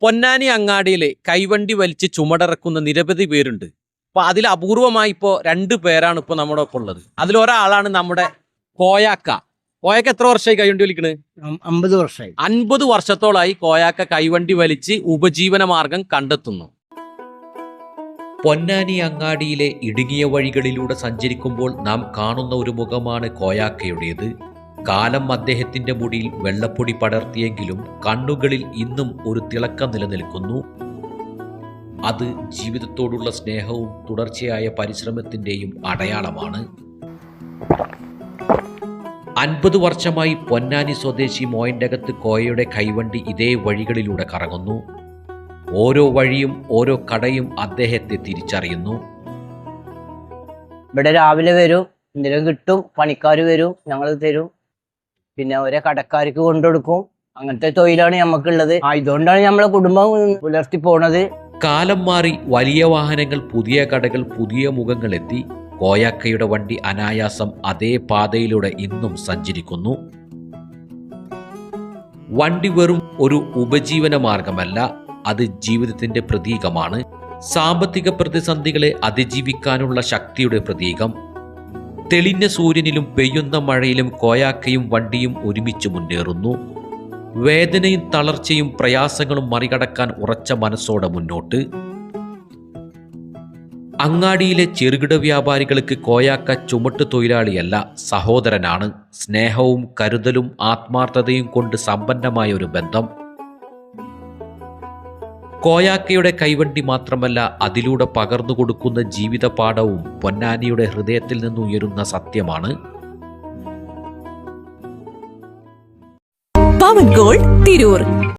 പൊന്നാനി അങ്ങാടിയിൽ കൈവണ്ടി വലിച്ച് ചുമടിറക്കുന്ന നിരവധി പേരുണ്ട്. അപ്പോൾ അതിൽ അപൂർവമായി ഇപ്പോൾ 2 പേരാണ് ഇപ്പോൾ നമ്മുടെ ഒപ്പം ഉള്ളത്. അതിലൊരാളാണ് നമ്മുടെ കോയാക്ക. കോയാക്ക എത്ര വർഷമായി കൈവണ്ടി വലിക്കണത്? 50 വർഷമായി. 50 വർഷത്തോളമായി കോയാക്ക കൈവണ്ടി വലിച്ച് ഉപജീവന മാർഗം കണ്ടെത്തുന്നു. പൊന്നാനി അങ്ങാടിയിലെ ഇടുങ്ങിയ വഴികളിലൂടെ സഞ്ചരിക്കുമ്പോൾ നാം കാണുന്ന ഒരു മുഖമാണ് കോയാക്കയുടേത്. കാലം അദ്ദേഹത്തിന്റെ മുടിയിൽ വെള്ളപ്പൊടി പടർത്തിയെങ്കിലും കണ്ണുകളിൽ ഇന്നും ഒരു തിളക്കം നിലനിൽക്കുന്നു. അത് ജീവിതത്തോടുള്ള സ്നേഹവും തുടർച്ചയായ പരിശ്രമത്തിന്റെയും അടയാളമാണ്. 50 വർഷമായി പൊന്നാനി സ്വദേശി മോയിൻ്റകത്ത് കോയയുടെ കൈവണ്ടി ഇതേ വഴികളിലൂടെ കറങ്ങുന്നു. ഓരോ വഴിയും ഓരോ കടയും അദ്ദേഹത്തെ തിരിച്ചറിയുന്നു. ഇവിടെ രാവിലെ വരും, എന്തെങ്കിലും കിട്ടും, പണിക്കാർ വരും, ഞങ്ങൾ തരും, പിന്നെ ഓരോ കടക്കാർക്ക് കൊണ്ടുകൊടുക്കും. അങ്ങനത്തെ തൊഴിലാണ് നമുക്കുള്ളത്. ഇതുകൊണ്ടാണ് നമ്മളെ കുടുംബം പുലർത്തി പോണത്. കാലം മാറി വലിയ വാഹനങ്ങൾ, പുതിയ കടകൾ, പുതിയ മുഖങ്ങൾ എത്തി. കോയാക്കയുടെ വണ്ടി അനായാസം അതേ പാതയിലൂടെ ഇന്നും സഞ്ചരിക്കുന്നു. വണ്ടി വെറും ഒരു ഉപജീവന മാർഗമല്ല, അത് ജീവിതത്തിന്റെ പ്രതീകമാണ്. സാമ്പത്തിക പ്രതിസന്ധികളെ അതിജീവിക്കാനുള്ള ശക്തിയുടെ പ്രതീകം. തെളിഞ്ഞ സൂര്യനിലും പെയ്യുന്ന മഴയിലും കോയാക്കയും വണ്ടിയും ഒരുമിച്ച് മുന്നേറുന്നു. വേദനയും തളർച്ചയും പ്രയാസങ്ങളും മറികടക്കാൻ ഉറച്ച മനസ്സോടെ മുന്നോട്ട്. അങ്ങാടിയിലെ ചെറുകിട വ്യാപാരികൾക്ക് കോയാക്ക ചുമട്ട് തൊഴിലാളിയല്ല, സഹോദരനാണ്. സ്നേഹവും കരുതലും ആത്മാർത്ഥതയും കൊണ്ട് സമ്പന്നമായ ഒരു ബന്ധം. കോയാക്കയുടെ കൈവണ്ടി മാത്രമല്ല, അതിലൂടെ പകർന്നു കൊടുക്കുന്ന ജീവിത പാഠവും പൊന്നാനിയുടെ ഹൃദയത്തിൽ നിന്നുയരുന്ന സത്യമാണ്. പവൻ ഗോൾഡ് തിരൂർ.